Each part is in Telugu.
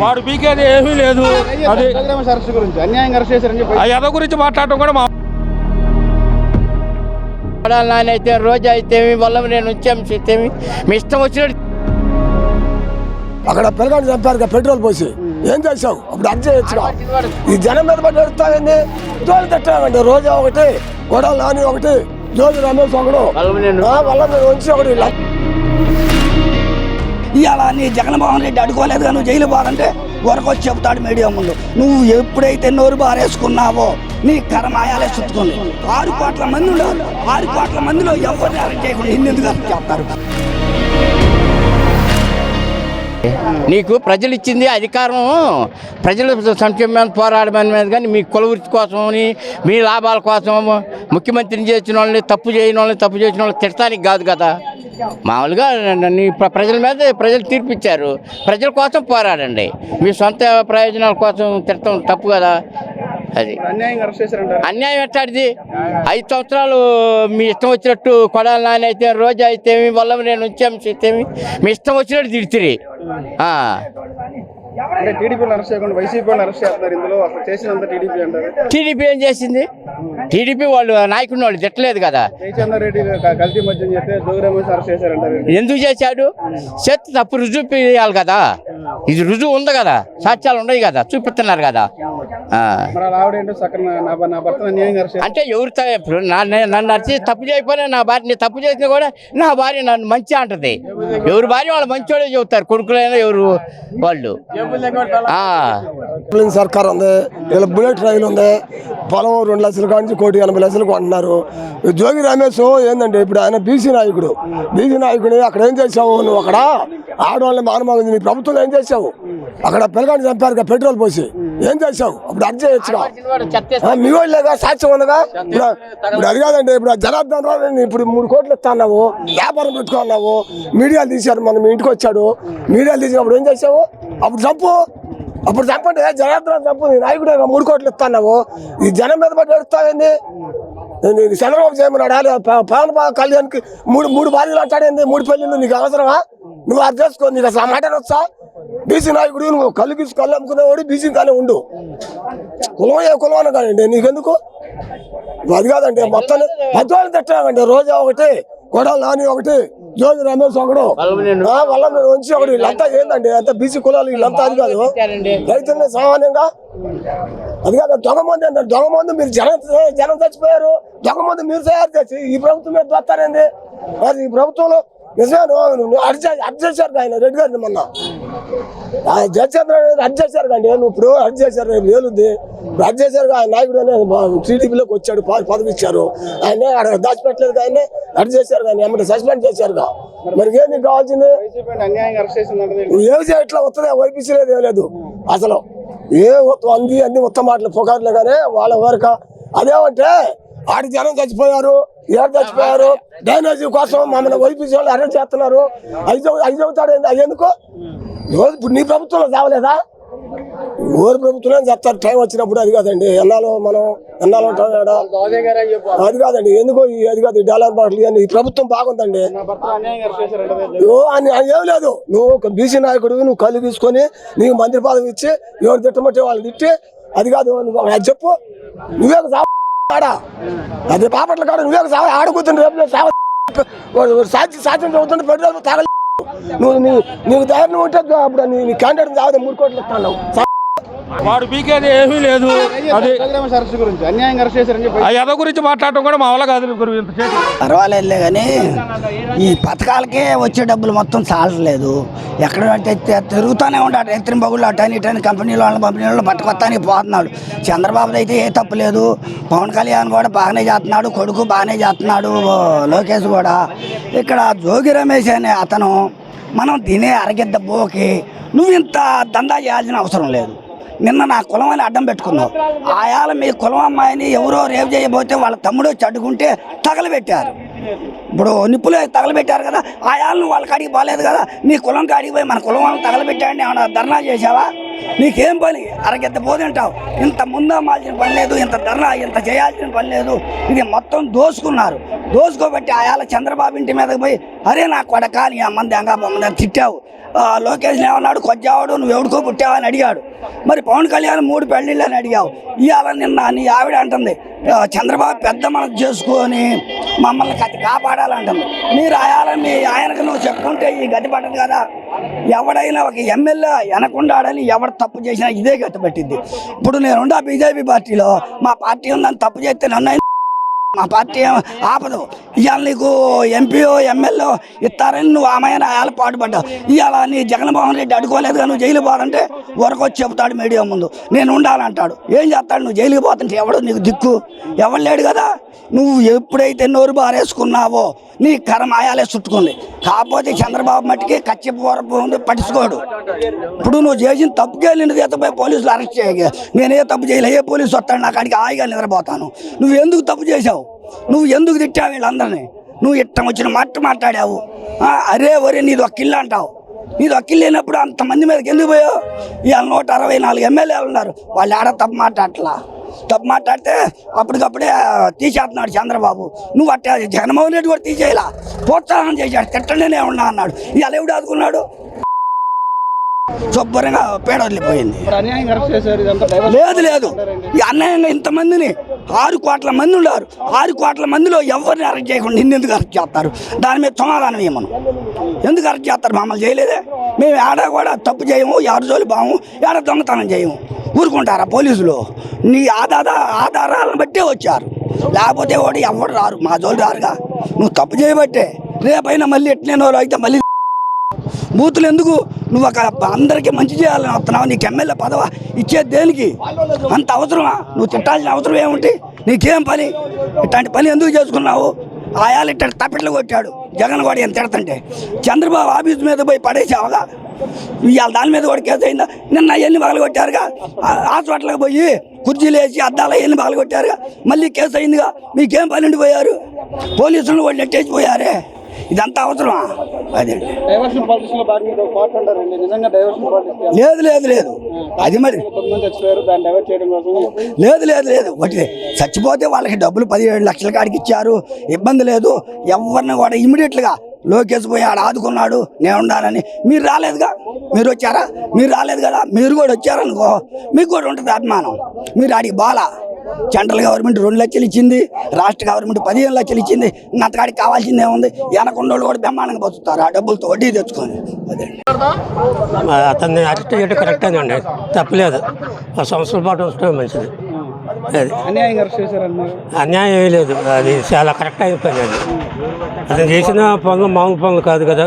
వాడు పీకేది ఏమీ లేదు. అది ఎద గురించి మాట్లాడటం కూడా మా అయితే రోజు అయితే వల్ల నేను వచ్చాము మీ ఇష్టం వచ్చినట్టు. అక్కడ పిల్లగాడు చంపారు పెట్రోల్ పోసి ఏం చేసావు అప్పుడు అర్జ చేయొచ్చుగా. ఈ జనం మీద పడి ఎడుతాయండి జోలు తిట్టామండి. రోజా ఒకటి గొడవలు నాని ఒకటి జోగి రమేష్ ఒకడు వల్ల వచ్చి ఒకటి. ఇవాళ నీ జగన్మోహన్ రెడ్డి అడుకోలేదు నువ్వు జైలు పోవాలంటే వరకు చెప్తాడు మీడియా ముందు. నువ్వు ఎప్పుడైతే నోరు బారేసుకున్నావో నీ కరమాయాలే చుట్టుకుంది. 6 కోట్ల మంది ఉన్నారు. 6 కోట్ల మందిలో ఎవరిని అరెస్ట్ చేయకుండా ఎందుకు చెప్తారు? నీకు ప్రజలు ఇచ్చింది అధికారం ప్రజల సంక్షేమం పోరాడమని మీద, కానీ మీ కులవృత్తి కోసమని మీ లాభాల కోసం ముఖ్యమంత్రిని చేసిన వాళ్ళని తప్పు చేసిన వాళ్ళని తిడతానికి కాదు కదా. మామూలుగా ప్రజల మీద ప్రజలు తీర్పిచ్చారు, ప్రజల కోసం పోరాడండి. మీ సొంత ప్రయోజనాల కోసం తిడతాం తప్పు కదా. అది అన్యాయం ఎట్టాడిది. 5 సంవత్సరాలు మీ ఇష్టం వచ్చినట్టు కొడాలి నాని అయితే రోజా అయితే వల్ల నేను వచ్చాము మీ ఇష్టం వచ్చినట్టు తిడితిరి. టీడీపీ ఏం చేసింది? టీడీపీ వాళ్ళు నాయకుడిని వాళ్ళు తిట్టలేదు కదా. ఎందుకు చేశాడు? చేతి తప్పు రుజువు చేయాలి కదా. ఇది రుజువు ఉంది కదా, సాక్ష్యాలు ఉన్నాయి కదా, చూపిస్తున్నారు కదా. అంటే ఎవరు ఇప్పుడు నన్ను నడిచి తప్పు చేయకపోయినా నా భార్య తప్పు చేసినా కూడా నా భార్య నన్ను మంచి అంటది. ఎవరి భార్య వాళ్ళు మంచోడే చెబుతారు, కొడుకులైనా ఎవరు వాళ్ళు. సర్కార్ ఉంది, ఇలా బుల్లెట్ రైలు ఉంది, పొలం 2 లక్షల కానించి 1,80,00,000 కొంటున్నారు. జోగి రమేష్ ఏంటంటే ఇప్పుడు ఆయన బీసీ నాయకుడు అక్కడ ఏం చేసావు నువ్వు? అక్కడ ఆడవాళ్ళని మానమాగంది నీ ప్రభుత్వం ఏం చేసావు? అక్కడ పిల్లగాడు చంపారు పెట్రోల్ పోసి ఏం చేసావు? అప్పుడు అర్జ చేయొచ్చుగా. మీ వాళ్ళేగా సాక్ష్యం ఉండగా. ఇప్పుడు అది కాదండి, ఇప్పుడు జనార్దన్ రావు ఇప్పుడు 3 కోట్లు ఇస్తాన్నావు, వ్యాపారం పెట్టుకున్నావు, మీడియాలు తీశారు. మన మీ ఇంటికి వచ్చాడు, మీడియాలు తీసినప్పుడు ఏం చేసావు? అప్పుడు చంపండి జనార్దన్ చంపు, నీ నాయకుడు 3 కోట్లు ఇస్తాన్నావు. ఈ జనం మీద పట్టి ఎడుస్తావేంది? చంద్రబాబు చేయమన్నాడు పవన్ కళ్యాణ్కి 3 భార్యలు అంటాడేంది? 3 పెళ్ళిళ్ళు నీకు అవసరమా? నువ్వు అది చేసుకో. నీకు అసలు ఆ మాట వచ్చా? బీసీ నాయకుడు నువ్వు కళ్ళు అమ్ముకునేవాడు బీసీ కానీ ఉండు. కులం ఏ కులం అని కాదండి నీకెందుకు? అది కాదండి, మొత్తం 10 వాళ్ళు తిట్టామండి. రోజా ఒకటి గొడవలు నాని ఒకటి జోగి రమేష్ ఒకడు వల్ల వచ్చి ఒకటి. వీళ్ళంతా ఏందండి అంత బీసీ కులాలు వీళ్ళంతా. అది కాదు రైతుల్ని సామాన్యంగా. అది కాదు దొంగమంది అంటే దొంగమంది మీరు జనం చచ్చిపోయారు. దొంగమంది మీరు తయారు చేసి ఈ ప్రభుత్వం మీద దొత్తారండి. మరి ఈ ప్రభుత్వంలో నిజమే అర్జ చేశారు ఆయన రెడ్డి గారిని మొన్న అర్జ చేశారు కండి. నువ్వు ఇప్పుడు అర్జ చేశారు వేలుంది అర్జ చేశారు. ఆయన నాయకుడు టీడీపీలోకి వచ్చాడు, పదవి ఇచ్చారు. ఆయనే దాచిపెట్టలేదు, ఆయనే అర్జ చేశారు కానీ ఏమంటే సస్పెండ్ చేశారుగా. మరి ఏంది కావాల్సింది? ఏమి చేయట్లా వస్తుంది వైపీసీ లేదు, ఏం లేదు అసలు. అన్ని ఉత్తమ మాటలు పుకార్లే కానీ వాళ్ళ వరక. అదేమంటే ఆడి జనం చచ్చిపోయారు, ఏడు చచ్చిపోయారు, డ్రైనేజీ కోసం మమ్మల్ని వైపీసీ వాళ్ళు అరెస్ట్ చేస్తున్నారు. అది చెబుతాడు. అది ఎందుకు? ఇప్పుడు నీ ప్రభుత్వంలో చావలేదా? ఊరు ప్రభుత్వం చెప్తారు టైం వచ్చినప్పుడు. అది కాదండి ఎన్నాలో ఉంటాడు. అది కాదండి ఎందుకో అది కాదు డాలర్ బాటలు. ఈ ప్రభుత్వం బాగుందండి. ఏం లేదు. నువ్వు బీసీ నాయకుడు, నువ్వు కళ్ళు తీసుకొని నీకు మంత్రి పదవి ఇచ్చి ఎవరు తిట్టమంటే వాళ్ళు తిట్టి. అది కాదు అది చెప్పు. నువ్వే ఆడా అది పాపట్ల కాడ నువ్వే ఆడుకుతుంది. రేపు సాధ్యం చదువుతుంటే పెట్రోల్ తాగలేదు. నీకు ధైర్యం ఉంటే అప్పుడు నీ క్యాండిడేట్ తాగదు 3 కోట్లు ఇస్తాను. వాడు పీకేది ఏమీ లేదు. అది ఎద గురించి మాట్లాడటం కూడా మా వల్ల కాదు. పర్వాలేదులే కానీ ఈ పథకాలకే వచ్చే డబ్బులు మొత్తం చాలట్లేదు. ఎక్కడ తిరుగుతూనే ఉంటాడు. ఎత్తిన బగుళ్ళు అటని ఇటని కంపెనీలో పట్టుకొస్తానికి పోతున్నాడు. చంద్రబాబు అయితే ఏ తప్పు లేదు. పవన్ కళ్యాణ్ కూడా బాగానే చేస్తున్నాడు, కొడుకు బాగానే చేస్తున్నాడు, లోకేష్ కూడా. ఇక్కడ జోగి రమేష్ అనే అతను మనం తినే అరగిద్ద బోకి నువ్వు ఇంత దందా చేయాల్సిన అవసరం లేదు. నిన్న నా కులం అని అడ్డం పెట్టుకున్నావు. ఆయాల మీ కులం అమ్మాయిని ఎవరో రేపు చేయబోతే వాళ్ళ తమ్ముడు చడ్డుకుంటే తగలబెట్టారు. ఇప్పుడు నిప్పులు తగలబెట్టారు కదా, ఆయాలను వాళ్ళ కాడికి పోలేదు కదా. నీ కులం కాడికి పోయి మన కులం వాళ్ళని తగలబెట్టాడని ఏమన్నా ధర్నా చేసావా? నీకేం పని? అరగెత్త పోతుంటావు. ఇంత ముందా మాల్సిన పని లేదు, ఇంత ధర్నా ఇంత చేయాల్సిన పని లేదు. ఇది మొత్తం దోసుకోబట్టి ఆయాల చంద్రబాబు ఇంటి మీదకి పోయి అరే నా కొడక నీ అమ్మంది అంగా బొమ్మని తిట్టావు. లోకేష్ని ఏమన్నాడు, కొద్దివాడు నువ్వు ఎవడికో పుట్టావని అడిగాడు. మరి పవన్ కళ్యాణ్ 3 పెళ్ళిళ్ళు అని అడిగావు. ఇవాళ నిన్న నీ ఆవిడ అంటుంది చంద్రబాబు పెద్ద మనసు చేసుకొని మమ్మల్ని కాపాడాలంటుంది. మీరు మీ ఆయనకు నువ్వు చెప్పుకుంటే ఈ గతి పట్టదు కదా. ఎవడైనా ఒక ఎమ్మెల్యే వెనకుండాడని ఎవడు తప్పు చేసినా ఇదే గతి పట్టింది. ఇప్పుడు నేనుండా బీజేపీ పార్టీలో, మా పార్టీ ఉందని తప్పు చేస్తే నన్ను మా పార్టీ ఆపదు. ఇవాళ నీకు ఎంపీఓ ఎమ్మెల్యే ఇస్తారని నువ్వు ఆమెను ఆయాల పాటుపడ్డావు. ఇవాళ నీ జగన్మోహన్ రెడ్డి అడుకోలేదుగా నువ్వు జైలు పోవాలంటే వరకొచ్చి చెబుతాడు మీడియా ముందు, నేను ఉండాలంటాడు. ఏం చేస్తాడు? నువ్వు జైలుకి పోతుంటే ఎవడు నీకు దిక్కు? ఎవడు లేడు కదా. నువ్వు ఎప్పుడైతే నోరు బారేసుకున్నావో నీ కర్మ ఆయాలే చుట్టుకుంది. కాకపోతే చంద్రబాబు మట్టికి కచ్చిపూరపు ఉంది, పట్టించుకోడు. ఇప్పుడు నువ్వు చేసిన తప్పుకే నిన్ను ఎత్తపోయి పోలీసులు అరెస్ట్ చేయగా నేనే తప్పు చేయలే, ఏ పోలీసు వస్తాడు నా కాడికి హాయిగా నిద్రపోతాను. నువ్వు ఎందుకు తప్పు చేసావు? నువ్వు ఎందుకు తిట్టావు వీళ్ళందరినీ? నువ్వు ఇట్టం వచ్చిన మాట్లాడావు. అరే ఒరే నీది ఒక ఇల్లు అంటావు. నీది ఒక ఇల్లు లేనప్పుడు అంతమంది మీదకి ఎందుకు పోయావు? ఇవాళ 164 ఎమ్మెల్యేలు ఉన్నారు, వాళ్ళు ఆడ తప్పు మాట్లాడట్లా. తప్పు మాట్లాడితే అప్పటికప్పుడే తీసేస్తున్నాడు చంద్రబాబు. నువ్వు అట్టే జగన్మోహన్ రెడ్డి కూడా తీసేయాల, ప్రోత్సాహం చేశాడు, తిట్టనే ఉన్నా అన్నాడు. ఇవాళ ఎవడు ఆదుకున్నాడు? శుభ్రంగా పేడ వదిలిపోయింది. లేదు ఈ అన్యాయంగా ఇంతమందిని 6 కోట్ల మంది ఉన్నారు. 6 కోట్ల మందిలో ఎవరిని అరెస్ట్ చేయకుండా నిన్నెందుకు అరెస్ట్ చేస్తారు? దాని మీద సమాధానం ఏమను, ఎందుకు అరెస్ట్ చేస్తారు? మమ్మల్ని చేయలేదే. మేము ఏడ కూడా తప్పు చేయము, ఎవరి జోలి బాము, ఏడ దొంగతనం చేయము. ఊరుకుంటారా పోలీసులు? నీ ఆధారాలను బట్టే వచ్చారు, లేకపోతే వాడు ఎవరు రారు, మా జోలి రారుగా. నువ్వు తప్పు చేయబట్టే రేపైనా మళ్ళీ ఎట్లేనో అయితే మళ్ళీ బూతులు ఎందుకు? నువ్వు ఒక అందరికీ మంచి చేయాలని వస్తున్నావు. నీకు ఎమ్మెల్యే పదవా ఇచ్చేది దేనికి? అంత అవసరమా? నువ్వు తిట్టాల్సిన అవసరం ఏముంటి? నీకేం పని? ఇట్లాంటి పని ఎందుకు చేసుకున్నావు? ఆయాలు ఇట్లాంటి తప్పిట్లు కొట్టాడు జగన్ కూడా ఎంత తిడుతుంటే. చంద్రబాబు ఆఫీస్ మీద పోయి పడేసావుగా, ఇవాళ దాని మీద కూడా కేసు అయిందా? నిన్న అవన్నీ పగలు కొట్టారుగా, హాస్పిటల్కి పోయి కుర్చీలు వేసి అద్దాలు అవన్నీ పగలు కొట్టారుగా, మళ్ళీ కేసు అయిందిగా. మీకేం పని ఉండిపోయారు? పోలీసులు వాళ్ళు నెట్టేసిపోయారే. ఇదంతా అవసరమా? అదే లేదు అది మరి లేదు ఒకటి చచ్చిపోతే వాళ్ళకి డబ్బులు 17 లక్షల కాడికి ఇచ్చారు, ఇబ్బంది లేదు. ఎవరిని కూడా ఇమీడియట్గా లోకేష్ పోయి ఆడ ఆదుకున్నాడు, నేను ఉండాలని. మీరు రాలేదుగా, మీరు వచ్చారా? మీరు రాలేదు కదా. మీరు కూడా వచ్చారనుకో మీకు కూడా ఉంటుంది అభిమానం. మీరు ఆడికి బాలా సెంట్రల్ గవర్నమెంట్ 2 లక్షలు ఇచ్చింది, రాష్ట్ర గవర్నమెంట్ 15 లక్షలు ఇచ్చింది. అంతకాడికి కావాల్సిందే ఉంది. వెనకొండోళ్ళు కూడా బ్రహ్మాండంగా బతుకుతారు ఆ డబ్బులతో వడ్డీ తెచ్చుకొని. అతన్ని అరెస్ట్ చేయడం కరెక్టేనండి, తప్పలేదు. 1 సంవత్సరాల పాటు ఉంచడం మంచిది. అది అన్యాయం ఏం లేదు, అది చాలా కరెక్ట్ అయిపోయింది. అది అతను చేసిన పనులు మామూలు పనులు కాదు కదా.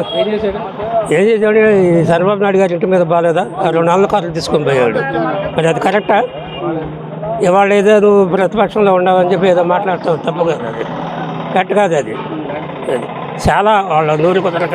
ఏం చేసాడు? ఈ చంద్రబాబు నాయుడు గారి ఇంటి మీద బాగాలేదా? 2 నెలల కార్లు తీసుకొని పోయాడు. మరి అది కరెక్టా? ఇవాళ ఏదో నువ్వు ప్రతిపక్షంలో ఉండవని చెప్పి ఏదో మాట్లాడతావు, తప్పు కదా. అది కరెక్ట్ కాదు. అది చాలా వాళ్ళ నూరు కుదరక